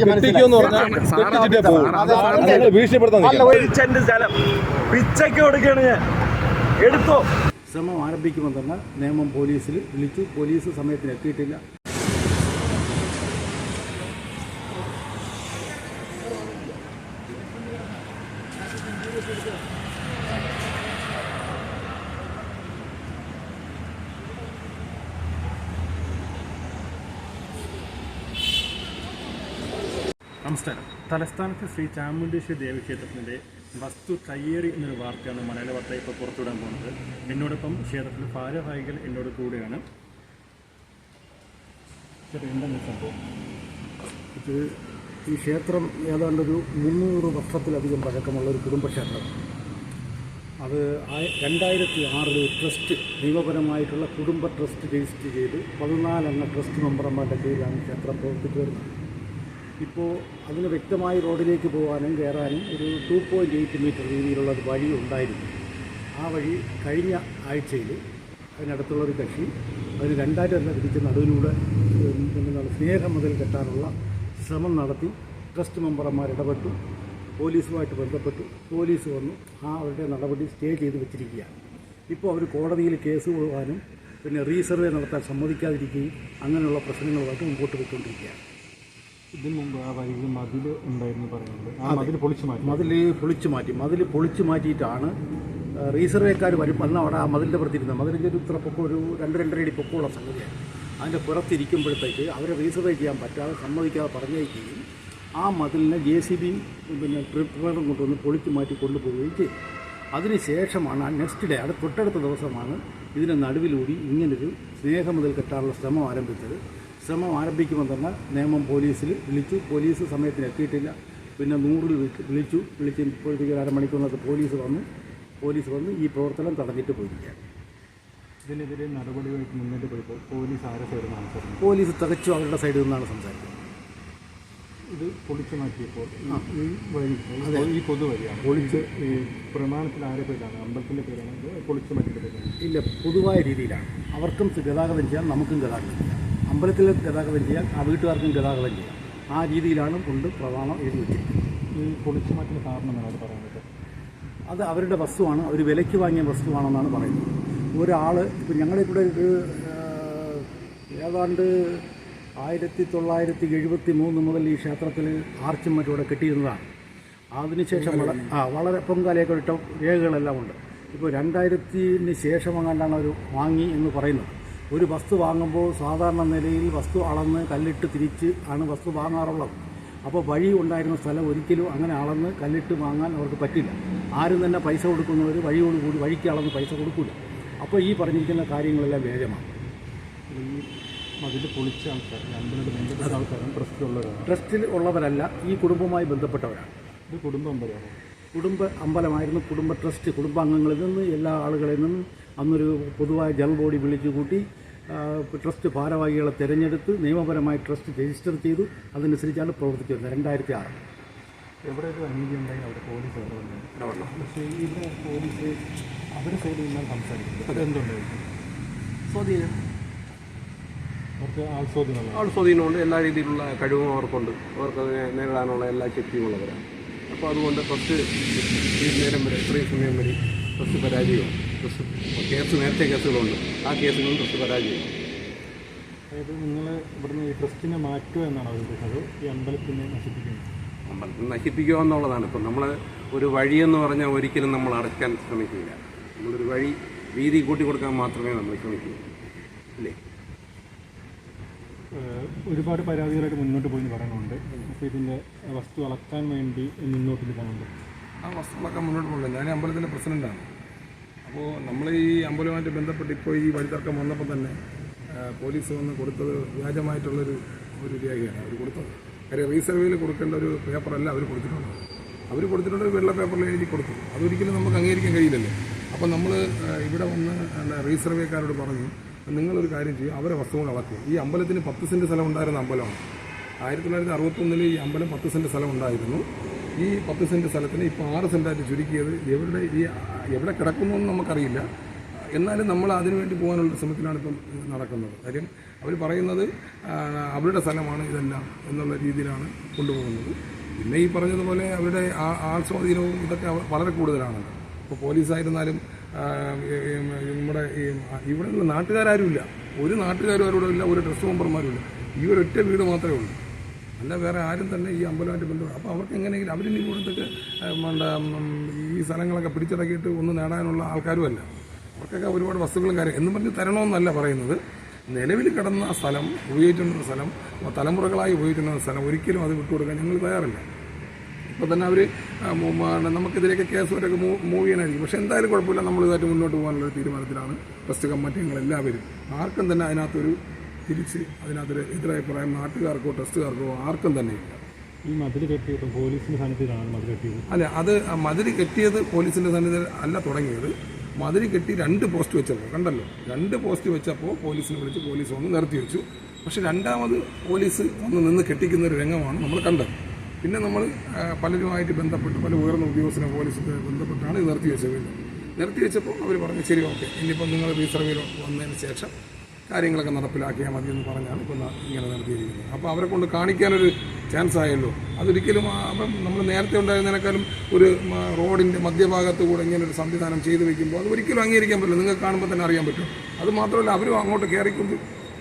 പിച്ചയ്ക്ക് കൊടുക്കുകയാണ് ഞാൻ. എടുത്തോ. ശ്രമം ആരംഭിക്കുമ്പോൾ തന്നെ നിയമം പോലീസിൽ വിളിച്ചു. പോലീസ് സമയത്തിന് എത്തിയിട്ടില്ല. നമസ്കാരം. തലസ്ഥാനത്ത് ശ്രീ ചാമുണ്ടേശ്വരി ദേവീക്ഷേത്രത്തിൻ്റെ വസ്തു കയ്യേറി എന്നൊരു വാർത്തയാണ് മലയാള വാർത്ത ഇപ്പോൾ പുറത്തുവിടാൻ പോകുന്നത്. എന്നോടൊപ്പം ക്ഷേത്രത്തിലെ ഭാരവാഹികൾ എന്നോട് കൂടെയാണ്. എന്താണ് സംഭവം? ഈ ക്ഷേത്രം ഏതാണ്ടൊരു 300 വർഷത്തിലധികം പഴക്കമുള്ള ഒരു കുടുംബക്ഷേത്രം. അത് 2006 ട്രസ്റ്റ് നിയമപരമായിട്ടുള്ള കുടുംബ ട്രസ്റ്റ് രജിസ്റ്റർ ചെയ്ത് 14 അംഗ ട്രസ്റ്റ് മെമ്പർമാരുടെ കീഴിലാണ് ക്ഷേത്രം പ്രവർത്തിച്ചു വരുന്നത്. ഇപ്പോൾ അതിന് വ്യക്തമായി റോഡിലേക്ക് പോകാനും കയറാനും ഒരു 2.8 മീറ്റർ രീതിയിലുള്ള ഒരു വഴി ഉണ്ടായിരുന്നു. ആ വഴി കഴിഞ്ഞ ആഴ്ചയിൽ അതിനടുത്തുള്ളൊരു കക്ഷി അതിന് 2 തിരിച്ച് നടുവിലൂടെ സ്നേഹമുതൽ കെട്ടാനുള്ള ശ്രമം നടത്തി. ട്രസ്റ്റ് മെമ്പർമാർ ഇടപെട്ടു, പോലീസുമായിട്ട് ബന്ധപ്പെട്ടു. പോലീസ് വന്നു അവരുടെ നടപടി സ്റ്റേ ചെയ്ത് വെച്ചിരിക്കുകയാണ്. ഇപ്പോൾ അവർ കോടതിയിൽ കേസ് പോകാനും പിന്നെ റീസർവേ നടത്താൻ സമ്മതിക്കാതിരിക്കുകയും അങ്ങനെയുള്ള പ്രശ്നങ്ങളുമായിട്ട് മുമ്പോട്ട് പോയിക്കൊണ്ടിരിക്കുകയാണ്. ഇതിന് മുമ്പ് ആ വഴിയിൽ മതിൽ ഉണ്ടായിരുന്നു പറയുന്നത്. മതിൽ പൊളിച്ചു മാറ്റിയിട്ടാണ് റീസർവേക്കാർ വന്ന് അവിടെ ആ മതിലിൻ്റെ പുറത്തിരുന്നത്. മതിലിൻ്റെ ഒരു ഇത്ര പൊക്കം ഒരു 2-2.5 അടി പൊക്കമുള്ള സംഗതിയാണ്. അതിൻ്റെ പുറത്തിരിക്കുമ്പോഴത്തേക്ക് അവരെ റീസർവേ ചെയ്യാൻ പറ്റാതെ സമ്മതിക്കാതെ പറഞ്ഞയക്കുകയും ആ മതിലിനെ JCB പിന്നെ ട്രിപ്പറും കൊണ്ടുവന്ന് പൊളിച്ചു മാറ്റി കൊണ്ടുപോവുകയും ചെയ്തു. അതിനുശേഷമാണ് നെക്സ്റ്റ് ഡേ തൊട്ടടുത്ത ദിവസമാണ് ഇതിൻ്റെ നടുവിലൂടി ഇങ്ങനൊരു സ്നേഹമുതൽ കെട്ടാനുള്ള ശ്രമം ആരംഭിച്ചത്. ശ്രമം ആരംഭിക്കുമ്പോൾ തന്നെ നിയമം പോലീസിൽ വിളിച്ചു. പോലീസ് സമയത്തിന് എത്തിയിട്ടില്ല. പിന്നെ 100-ൽ വിളിച്ചപ്പോഴത്തേക്ക് 1/2 മണിക്കൂറിനകത്ത് പോലീസ് വന്ന് ഈ പ്രവർത്തനം തടഞ്ഞിട്ട് പോയിരിക്കുകയാണ്. ഇതിനെതിരെ നടപടിയായിട്ട് മുന്നോട്ട് പോയപ്പോൾ പോലീസ് ആരുടെ സൈഡിൽ നിന്നാണ് സംസാരിക്കുന്നത്? പോലീസ് തികച്ചും അവരുടെ സൈഡിൽ നിന്നാണ് സംസാരിക്കുന്നത്. ഇത് പൊളിച്ചു മാറ്റിയപ്പോൾ ഈ വഴി ഈ പൊതുവഴിയാണ് പൊളിച്ച് ഈ പ്രമാണത്തിൽ ആരെ പേരാണ്? അമ്പലത്തിൻ്റെ പേരാണ് പൊളിച്ചു മാറ്റിൻ്റെ പേരാണ്? ഇല്ല, പൊതുവായ രീതിയിലാണ്. അവർക്കും ഗതാഗതം ചെയ്യാം, നമുക്കും ഗതാഗതം ചെയ്യാം. അമ്പലത്തിൽ ഗതാഗതം ചെയ്യാം, ആ വീട്ടുകാർക്കും ഗതാഗതം ചെയ്യാം. ആ രീതിയിലാണ് കൊണ്ട് പ്രമാണം എഴുതി വെച്ചിരിക്കുന്നത്. ഈ പൊളിച്ചു മാറ്റുന്ന കാരണമെന്നാണ് അവർ പറയുന്നത്. അത് അവരുടെ വസ്തുവാണ്, അവർ വിലയ്ക്ക് വാങ്ങിയ വസ്തുവാണെന്നാണ് പറയുന്നത്. ഒരാൾ ഇപ്പം ഞങ്ങളുടെ ഇവിടെ ഏതാണ്ട് 1973 മുതൽ ഈ ക്ഷേത്രത്തിൽ ആർച്ചും മറ്റും ഇവിടെ കെട്ടിയിരുന്നതാണ്. അതിനുശേഷം വളരെ പൊങ്കാലയൊക്കെ ഇട്ട രേഖകളെല്ലാം ഉണ്ട്. ഇപ്പോൾ 2000-ന് ശേഷം അങ്ങാണ്ടാണ് അവർ വാങ്ങി എന്ന് പറയുന്നത്. ഒരു വസ്തു വാങ്ങുമ്പോൾ സാധാരണ നിലയിൽ വസ്തു അളന്ന് കല്ലിട്ട് തിരിച്ച് ആണ് വസ്തു വാങ്ങാറുള്ളത്. അപ്പോൾ വഴി ഉണ്ടായിരുന്ന സ്ഥലം ഒരിക്കലും അങ്ങനെ അളന്ന് കല്ലിട്ട് വാങ്ങാൻ അവർക്ക് പറ്റില്ല. ആരും തന്നെ പൈസ കൊടുക്കുന്നവർ വഴിയോടുകൂടി വഴിക്ക് അളന്ന് പൈസ കൊടുക്കില്ല. അപ്പോൾ ഈ പറഞ്ഞിരിക്കുന്ന കാര്യങ്ങളെല്ലാം വ്യാജമാണ്. ഈ അതിൽ പൊളിച്ച ആൾക്കാർ അമ്പലത്തിൽ ബന്ധപ്പെട്ട ആൾക്കാരാണ് ട്രസ്റ്റിൽ ഉള്ളവരല്ല, ഈ കുടുംബവുമായി ബന്ധപ്പെട്ടവരാണ്. ഇത് കുടുംബ അമ്പലമാണ്. കുടുംബ അമ്പലമായിരുന്നു. കുടുംബ ട്രസ്റ്റ് കുടുംബാംഗങ്ങളിൽ നിന്ന് എല്ലാ ആളുകളിൽ നിന്നും അന്നൊരു പൊതുവായ ജനറൽ ബോഡി വിളിച്ചു കൂട്ടി ട്രസ്റ്റ് ഭാരവാഹികളെ തിരഞ്ഞെടുത്ത് നിയമപരമായി ട്രസ്റ്റ് രജിസ്റ്റർ ചെയ്തു. അതനുസരിച്ചാണ് പ്രവർത്തിച്ചു വരുന്നത്. 2006 എവിടെ ഒരു അനീതി ഉണ്ടായി അവിടെ പോലീസ് ഇടപെടണം. പക്ഷേ ഇവിടെ പോലീസ് അവരുടെ സൈഡിൽ നിന്നാണ് സംസാരിക്കുന്നത്. അതെന്തുകൊണ്ടായിരിക്കും? സ്വാധീനം, അവർക്ക് ആൾസ്വാധീനമുണ്ട്. എല്ലാ രീതിയിലുള്ള കഴിവും അവർക്കുണ്ട്. അവർക്ക് അതിനെ നേരിടാനുള്ള എല്ലാ ശക്തിയും ഉള്ളവരാണ്. അപ്പോൾ അതുകൊണ്ട് ഫസ്റ്റ് ഈ നേരം വരെ ഇത്രയും സമയം വരെ ഫസ്റ്റ് പരാജയമാണ്. കേസ് നേരത്തെ കേസുകളുണ്ട്, ആ കേസുകളും ഫസ്റ്റ് പരാജയമാണ്. അതായത് നിങ്ങൾ ഇവിടുന്ന് ഈ ട്രസ്റ്റിനെ മാറ്റുക എന്നാണ് അവർ ഉദ്ദേശിച്ചത്, ഈ അമ്പലത്തിനെ നശിപ്പിക്കുന്നത്? അമ്പലത്തിനെ നശിപ്പിക്കുക എന്നുള്ളതാണ്. ഇപ്പം നമ്മൾ ഒരു വഴിയെന്ന് പറഞ്ഞാൽ ഒരിക്കലും നമ്മൾ അടയ്ക്കാൻ ശ്രമിക്കില്ല. നമ്മളൊരു വഴി വീതി കൂട്ടി കൊടുക്കാൻ മാത്രമേ നമ്മൾ ശ്രമിക്കൂ, അല്ലേ? ഒരുപാട് പരാതികളായിട്ട് മുന്നോട്ട് പോയി പറയുന്നുണ്ട്. അപ്പോൾ ഇതിൻ്റെ വസ്തു അളക്കാൻ വേണ്ടി മുന്നോട്ട് പോകുന്നുണ്ട്. ആ വസ്തുക്കളൊക്കെ മുന്നോട്ട് പോകുന്നത്. ഞാൻ അമ്പലത്തിൻ്റെ പ്രസിഡൻ്റാണ്. അപ്പോൾ നമ്മൾ ഈ അമ്പലവുമായിട്ട് ബന്ധപ്പെട്ട് ഇപ്പോൾ ഈ വഴിത്തർക്കം വന്നപ്പോൾ തന്നെ പോലീസ് വന്ന് കൊടുത്തത് വ്യാജമായിട്ടുള്ളൊരു രേഖയാണ് അവർ കൊടുത്തത്. കാര്യം റീസർവേയിൽ കൊടുക്കേണ്ട ഒരു പേപ്പറല്ല അവർ കൊടുത്തിട്ടുണ്ട്. വെള്ള പേപ്പറിൽ എഴുതി കൊടുത്തു. അതൊരിക്കലും നമുക്ക് അംഗീകരിക്കാൻ കഴിയില്ലല്ലോ. അപ്പോൾ നമ്മൾ ഇവിടെ വന്ന് റീസർവേക്കാരോട് പറഞ്ഞു, നിങ്ങളൊരു കാര്യം ചെയ്യും, അവരെ വസ്തുക്കൾ അളക്കും. ഈ അമ്പലത്തിന് 10 സെൻറ്റ് സ്ഥലം ഉണ്ടായിരുന്ന അമ്പലമാണ്. 1961 ഈ അമ്പലം 10 സെൻറ്റ് സ്ഥലം ഉണ്ടായിരുന്നു. ഈ 10 സെൻറ്റ് സ്ഥലത്തിന് ഇപ്പോൾ 6 സെൻറ്റായിട്ട് ചുരുക്കിയത് എവിടെ കിടക്കുന്നു എന്ന് നമുക്കറിയില്ല. എന്നാലും നമ്മൾ അതിനുവേണ്ടി പോകാനുള്ള ശ്രമത്തിലാണ് ഇപ്പം നടക്കുന്നത്. കാര്യം അവർ പറയുന്നത് അവരുടെ സ്ഥലമാണ് ഇതെല്ലാം എന്നുള്ള രീതിയിലാണ് കൊണ്ടുപോകുന്നത്. പിന്നെ ഈ പറഞ്ഞതുപോലെ അവരുടെ ആൾ സ്വാധീനവും ഇതൊക്കെ വളരെ കൂടുതലാണല്ലോ. ഇപ്പോൾ പോലീസായിരുന്നാലും നമ്മുടെ ഇവിടെയുള്ള നാട്ടുകാരുമില്ല, ഒരു നാട്ടുകാരും അവരോടും ഇല്ല, ഒരു ട്രസ്റ്റ് മെമ്പർമാരും ഇല്ല. ഈ ഒരൊറ്റ വീട് മാത്രമേ ഉള്ളൂ, അല്ല വേറെ ആരും തന്നെ ഈ അമ്പലമായിട്ട് ബന്ധം. അപ്പോൾ അവർക്ക് എങ്ങനെയെങ്കിലും അവരിനി ഇവിടുത്തെ ഈ സ്ഥലങ്ങളൊക്കെ പിടിച്ചടക്കിയിട്ട് ഒന്ന് നേടാനുള്ള ആൾക്കാരുമല്ല. അവർക്കൊക്കെ ഒരുപാട് വസ്തുക്കളും കാര്യം എന്നും പറഞ്ഞ് തരണമെന്നല്ല പറയുന്നത്. നിലവിൽ കിടന്ന സ്ഥലം, ഉപയോഗിച്ചിട്ടുള്ള സ്ഥലം, തലമുറകളായി ഉപയോഗിച്ചിട്ടുള്ള സ്ഥലം ഒരിക്കലും അത് വിട്ടുകൊടുക്കാൻ ഞങ്ങൾ തയ്യാറില്ല. ഇപ്പോൾ തന്നെ അവർ നമുക്കെതിരെയൊക്കെ കേസ് വരെയൊക്കെ മൂവ് ചെയ്യാനായിരിക്കും. പക്ഷേ എന്തായാലും കുഴപ്പമില്ല, നമ്മളിതായിട്ട് മുന്നോട്ട് പോകാനുള്ളൊരു തീരുമാനത്തിലാണ് ട്രസ്റ്റ് കമ്മിറ്റി ഞങ്ങളെല്ലാവരും. ആർക്കും തന്നെ അതിനകത്തൊരു തിരിച്ച് അതിനകത്തൊരു എതിരഭിപ്രായം നാട്ടുകാർക്കോ ട്രസ്റ്റുകാർക്കോ ആർക്കും തന്നെ ഇല്ല. ഈ മതിൽ കെട്ടിയത് പോലീസിൻ്റെ സന്നിധിയിലാണ് മതിൽ കെട്ടിയത്? അല്ല, അത് മതിൽ കെട്ടിയത് പോലീസിൻ്റെ സന്നിധിയിൽ അല്ല തുടങ്ങിയത്. മതിൽ കെട്ടി 2 പോസ്റ്റ് വെച്ചപ്പോൾ കണ്ടല്ലോ, 2 പോസ്റ്റ് വെച്ചപ്പോൾ പോലീസിനെ വിളിച്ച് പോലീസ് വന്ന് നിർത്തി വെച്ചു. പക്ഷേ രണ്ടാമത് പോലീസ് വന്ന് നിന്ന് കെട്ടിക്കുന്ന ഒരു രംഗമാണ് നമ്മൾ കണ്ടത്. പിന്നെ നമ്മൾ പലരുമായിട്ട് ബന്ധപ്പെട്ട് പല ഉയർന്ന ഉദ്യോഗസ്ഥനെ പോലീസിനെ ബന്ധപ്പെട്ടാണ് ഇത് നിർത്തി വെച്ചത്. നിർത്തി വെച്ചപ്പോൾ അവർ പറഞ്ഞു ശരി ഓക്കെ, ഇനിയിപ്പോൾ നിങ്ങൾ റീസർവേയിൽ വന്നതിന് ശേഷം കാര്യങ്ങളൊക്കെ നടപ്പിലാക്കിയാൽ മതി എന്ന് പറഞ്ഞാണ് ഇപ്പോൾ ഇങ്ങനെ നടത്തിയിരിക്കുന്നത്. അപ്പോൾ അവരെ കൊണ്ട് കാണിക്കാനൊരു ചാൻസ് ആയല്ലോ. അതൊരിക്കലും അപ്പം നമ്മൾ നേരത്തെ ഉണ്ടായിരുന്നതിനേക്കാളും ഒരു റോഡിൻ്റെ മധ്യഭാഗത്ത് കൂടെ ഇങ്ങനെ ഒരു സംവിധാനം ചെയ്തു വയ്ക്കുമ്പോൾ അത് ഒരിക്കലും അംഗീകരിക്കാൻ പറ്റില്ല. നിങ്ങൾക്ക് കാണുമ്പോൾ തന്നെ അറിയാൻ പറ്റും. അത് മാത്രമല്ല, അവരും അങ്ങോട്ട്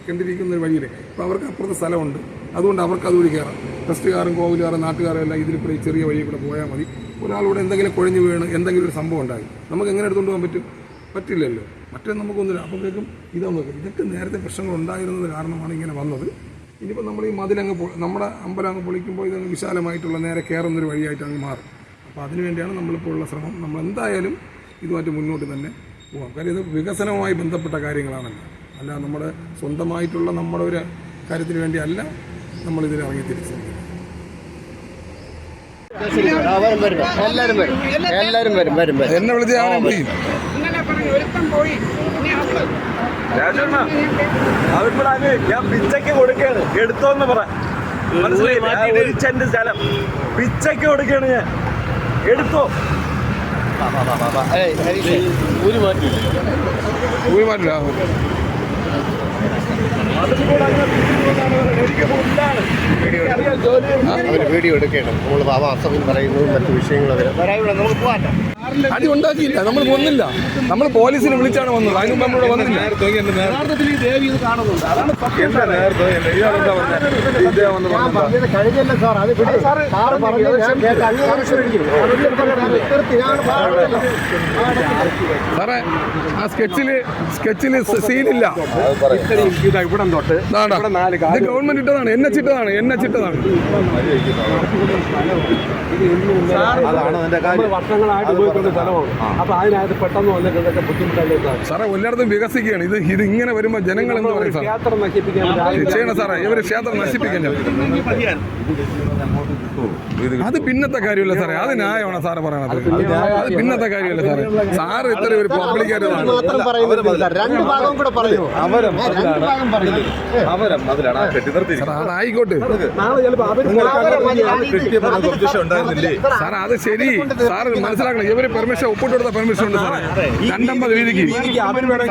കണ്ടിരിക്കുന്ന ഒരു വഴിയിൽ ഇപ്പോൾ അവർക്ക് അപ്പുറത്ത് സ്ഥലമുണ്ട്, അതുകൊണ്ട് അവർക്ക് അതുവഴി കയറാം. ട്രസ്റ്റുകാരും കോവിലുകാരും നാട്ടുകാരും എല്ലാം ഇതിൽ കൂടെ ഈ ചെറിയ വഴി കൂടെ പോയാൽ മതി. ഒരാളൂടെ എന്തെങ്കിലും കുഴഞ്ഞു വീണ് എന്തെങ്കിലും ഒരു സംഭവം ഉണ്ടായി നമുക്ക് എങ്ങനെ എടുത്തുകൊണ്ട് പോകാൻ പറ്റില്ലല്ലോ. മറ്റേ നമുക്കൊന്നുമില്ല. അപ്പോഴേക്കും ഇതൊക്കെ നേരത്തെ പ്രശ്നങ്ങൾ ഉണ്ടായിരുന്നത് കാരണമാണ് ഇങ്ങനെ വന്നത്. ഇനിയിപ്പോൾ നമ്മൾ ഈ മതിലങ്ങ് നമ്മുടെ അമ്പലം അങ്ങ് പൊളിക്കുമ്പോൾ ഇതങ്ങ് വിശാലമായിട്ടുള്ള നേരെ കയറുന്നൊരു വഴിയായിട്ട് അങ്ങ് മാറും. അപ്പോൾ അതിനുവേണ്ടിയാണ് നമ്മളിപ്പോൾ ഉള്ള ശ്രമം. നമ്മളെന്തായാലും ഇതുമായിട്ട് മുന്നോട്ട് തന്നെ പോകാം. കാര്യം ഇത് വികസനവുമായി ബന്ധപ്പെട്ട കാര്യങ്ങളാണല്ലോ, അല്ല നമ്മുടെ സ്വന്തമായിട്ടുള്ള നമ്മുടെ ഒരു കാര്യത്തിന് വേണ്ടി അല്ല നമ്മളിതിൽ ഇറങ്ങി തിരിച്ചത്. എന്നെ വിളിച്ച് ഞാൻ വിളിക്കും. രാജണ്ണ അവർക്ക് ഞാൻ പിച്ചയ്ക്ക് കൊടുക്കുകയാണ്, എടുത്തോന്ന് പറ. മനസ്സിലായില്ല, 1 സെന്റ് സ്ഥലം പിച്ചയ്ക്ക് കൊടുക്കുകയാണ് ഞാൻ, എടുത്തോ. ഊരി മാറ്റില്ല. അവർ വീഡിയോ എടുക്കണം. നമ്മൾ ബാബാ അസമിൽ പറയുന്നതും മറ്റു വിഷയങ്ങളും നമുക്ക് പോകാം. അടി ഉണ്ടാക്കിയില്ല, നമ്മൾ വന്നില്ല. നമ്മൾ പോലീസിനെ വിളിച്ചാണ് വന്നത്, അതിന് മുമ്പ് നമ്മളിവിടെ വന്നില്ല. യഥാർത്ഥത്തിൽ ഈ ദേവി ഇത് കാണുന്നുണ്ട്, അതാണ് കഴിഞ്ഞല്ല സാർ. അത് സാറേ, ആ സ്കെച്ചില് സീനില്ല. ഇവിടം തൊട്ട് ഇത് ഗവൺമെന്റ് ഇട്ടതാണ്, എന്നെ ചിട്ടതാണ്. വർഷങ്ങളായിട്ട് ഉപയോഗിക്കുന്ന സ്ഥലമാണ്. അപ്പൊ അതിനകത്ത് പെട്ടെന്ന് വന്നിട്ട് ഇതൊക്കെ ബുദ്ധിമുട്ടല്ലേ സാറേ? എല്ലായിടത്തും വികസിക്കുകയാണ്. ഇത് ഇങ്ങനെ വരുമ്പോൾ ജനങ്ങൾ എന്ത് പറയും സാർ? ക്ഷേത്രം നശിപ്പിക്കാൻ ചെയ്യണം സാറേ, ഇവര് ക്ഷേത്രം നശിപ്പിക്കണ്ട. അത് പിന്നത്തെ കാര്യമല്ല സാറേ, അത് ന്യായമാണ് സാറ് പറയണത്. അത് പിന്നത്തെ കാര്യമല്ല സാറേ. സാറ് ഇത്ര ഒരു പബ്ലിക്കാരനാണ്. അതായിക്കോട്ടെ സാർ, അത് ശരി. സാറ് മനസ്സിലാക്കണം, ഇവര് പെർമിഷൻ ഒപ്പിട്ട് കൊടുത്ത പെർമിഷൻ ഉണ്ട് സാറേ. 250 വീതിക്ക്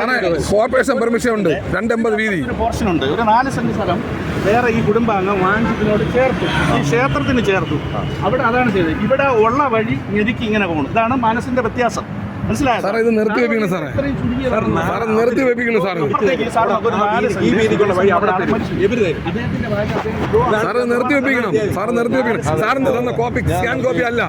സാറേ കോർപ്പറേഷൻ പെർമിഷൻ ഉണ്ട്. 250 വീതി പോർഷൻ ഉണ്ട്. ഒരു 4 സെന്റ് സ്ഥലം വേറെ ഈ കുടുംബാംഗം വാങ്ങിച്ചതിനോട് ചേർത്തു, ഈ ക്ഷേത്രത്തിന് ചേർത്തു. അവിടെ അതാണ് ചെയ്തത്. ഇവിടെ ഉള്ള വഴി ഞെരുക്കി ഇങ്ങനെ പോകുന്നു. ഇതാണ് മനസ്സിന്റെ വ്യത്യാസം. മനസ്സിലായോ സാറേ? ഇത് നിർത്തി വെപ്പിക്കണം സാറേ. സാറ് നിർത്തി വെപ്പിക്കണം സാറ്. സാറ് നിർത്തി വെപ്പിക്കണം. സാറിന് തന്ന കോപ്പി സ്കാൻ കോപ്പി അല്ല.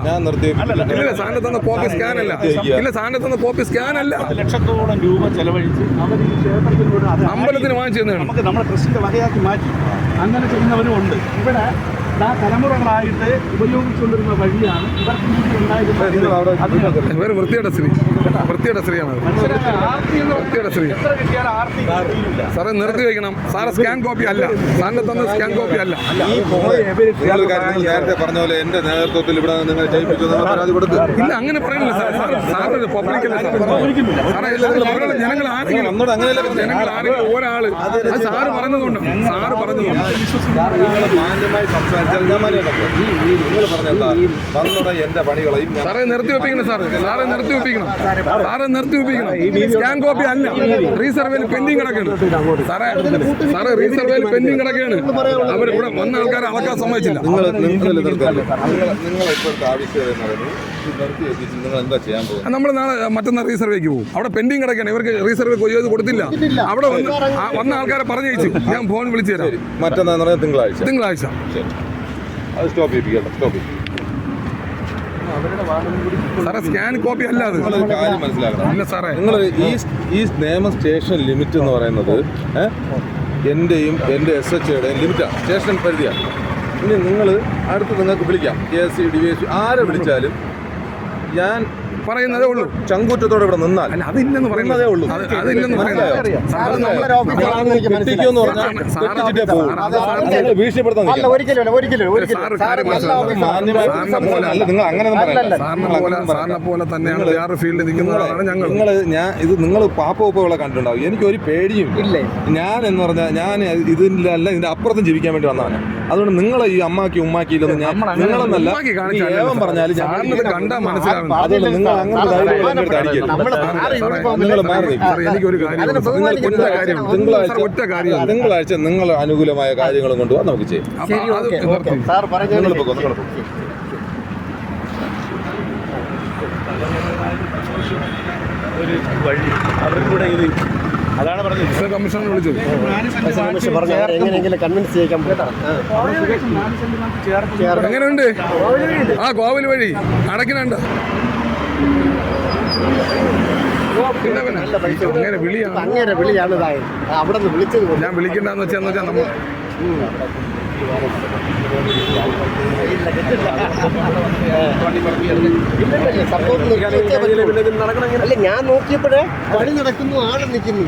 ഇല്ല, സാറിന് തന്ന കോപ്പി സ്കാൻ അല്ല. ഇല്ല, സാറിന് തന്ന കോപ്പി സ്കാൻ അല്ല. ലക്ഷത്തോളം രൂപ ചെലവഴിച്ച് അവർ ഈ ക്ഷേത്രത്തിലൂടെ അമ്പലത്തിന് വാങ്ങിച്ചു തന്നെയാണ്. നമുക്ക് നമ്മുടെ ട്രസ്റ്റിന്റെ വകയാക്കി മാറ്റി അങ്ങനെ ചെയ്യുന്നവരും ഉണ്ട്. ഇവിടെ തലമുറകളായിട്ട് ഉപയോഗിച്ചുകൊണ്ടിരുന്ന വഴിയാണ് ഇവർക്ക് ഉണ്ടായിരുന്നത്. ഇവർ വൃത്തിയുടെ സ്ത്രീയാണ്. സാറേ നിർത്തി വയ്ക്കണം. സാറ് സ്കാൻ കോപ്പി അല്ല. സാറിന് തന്ന സ്കാൻ കോപ്പി അല്ല. നേരത്തെ പറഞ്ഞ പോലെ എന്റെ നേതൃത്വത്തിൽ ഇവിടെ നിങ്ങൾ ജയിപ്പിച്ചു പരാതി കൊടുത്ത് ഇല്ല, അങ്ങനെ പറയുന്നില്ല സാർ. സാറ് പബ്ലിക്കല്ല സാറേ. ജനങ്ങൾ ആരെങ്കിലും ഒരാള് സാറ് പറഞ്ഞതുകൊണ്ട് മാന്യമായി സംസാരിച്ചു നിങ്ങൾ പറഞ്ഞെന്താ വന്നോടെ എന്റെ പണികളെയും സാറേ നിർത്തി വെപ്പിക്കണം സാറേ നിർത്തി വെപ്പിക്കണം സ്കാൻ കോപ്പി അല്ല റീസർവേയിൽ പെൻഡിങ് കിടക്കുകയാണ് സാറേ റീസർവേയിൽ പെൻഡിങ് കിടക്കുകയാണ് അവർ ഇവിടെ വന്ന ആൾക്കാരെ അളക്കാൻ സമ്മതിച്ചില്ല. നിങ്ങൾ ഇപ്പോഴത്തെ ആവശ്യം എന്ന് പറയുന്നത് നിർത്തി വെപ്പിച്ച് നിങ്ങൾ എന്താ ചെയ്യാൻ പോകുന്നത്? നമ്മൾ നാളെ മറ്റന്നാൾ റീസർവേക്ക് പോകും. അവിടെ പെൻഡിങ് കിടക്കുകയാണ്. ഇവർക്ക് റീസർവേ ചെയ്ത് കൊടുത്തില്ല. അവിടെ വന്ന ആൾക്കാരെ പറഞ്ഞയച്ചു. ഞാൻ ഫോൺ വിളിച്ചു തരാം. മറ്റന്നാൾ എന്ന് പറഞ്ഞാൽ തിങ്കളാഴ്ച. ശരി, അത് സ്റ്റോപ്പ് ചെയ്യിപ്പിക്കണം. സാറേ സ്കാൻ കോപ്പി അല്ല അത്. നിങ്ങളൊരു കാര്യം മനസ്സിലാക്കണം. ഇല്ല സാറേ, നിങ്ങൾ ഈ നിയമ സ്റ്റേഷൻ ലിമിറ്റ് എന്ന് പറയുന്നത് എൻ്റെയും എൻ്റെ SHOയുടെയും ലിമിറ്റാണ്, സ്റ്റേഷൻ പരിധിയാണ്. ഇനി നിങ്ങൾ അടുത്ത് നിങ്ങൾക്ക് വിളിക്കാം, KSC DVSP ആരെ വിളിച്ചാലും ഞാൻ പറയുന്നതേ ഉള്ളൂ. ചങ്കൂറ്റത്തോടെ ഇവിടെ നിന്നാൽ അതില്ലെന്ന് പറയുന്നതേ ഉള്ളൂ. അതില്ലെന്ന് പറയുന്നത് ഭീഷണിപ്പെടുത്താൻ അല്ല, ഒരിക്കലും നിങ്ങൾ അങ്ങനെ സാറിനെ പോലെ തന്നെയാണ് വേറെ ഫീൽഡിൽ നിൽക്കുന്നതാണ് ഞങ്ങൾ. നിങ്ങൾ പാപ്പുകളെ കണ്ടിട്ടുണ്ടാവും. എനിക്കൊരു പേടിയും ഇല്ലേ. ഞാൻ എന്ന് പറഞ്ഞാൽ ഞാൻ ഇതിലല്ല, ഇതിന്റെ അപ്പുറത്തും ജീവിക്കാൻ വേണ്ടി വന്നതാണ്. അതുകൊണ്ട് നിങ്ങൾ ഈ അമ്മാക്കി ഉമ്മാക്കിയില്ലെന്ന് ഞാൻ നിങ്ങളെന്നല്ല ഏവം പറഞ്ഞാലും കണ്ടാൽ മനസ്സിലാകും. അതുകൊണ്ട് നിങ്ങൾ അങ്ങനെ നിങ്ങൾ മാറി. എനിക്കൊരു കാര്യം ഒറ്റ കാര്യം തിങ്കളാഴ്ച നിങ്ങൾ അനുകൂലമായ കാര്യങ്ങളും കൊണ്ടുപോകാൻ നമുക്ക് ചെയ്യാം. നിങ്ങൾ പോകും. ഒരു വഴി അവർക്കൂടെ ഇത് അതാണ് പറഞ്ഞത്. കമ്മീഷണർ വിളിച്ചത് എങ്ങനെയെങ്കിലും കൺവിൻസ് ചെയ്യിക്കാൻ പറ്റാം. എങ്ങനെയുണ്ട് ആ കോവിൽ വഴി അടക്കിനുണ്ട്. അങ്ങനെ വിളിയാണ് അവിടെ നിന്ന് വിളിച്ചത്. ഞാൻ വിളിക്കണ്ടെന്ന് വെച്ചാൽ നമ്മൾ അല്ല, ഞാൻ നോക്കിയപ്പോഴേ പണി നടക്കുന്നു, ആള് നിൽക്കുന്നു.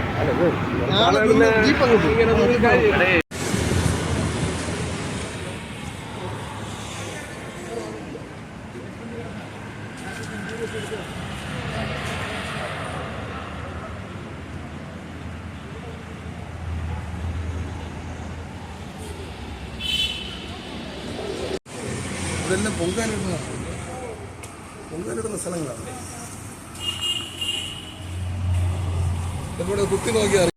ഇതെല്ലാം പൊങ്കാലിടുന്ന സ്ഥലങ്ങളാണ്. ഇവിടെ കുത്തി നോക്കിയാൽ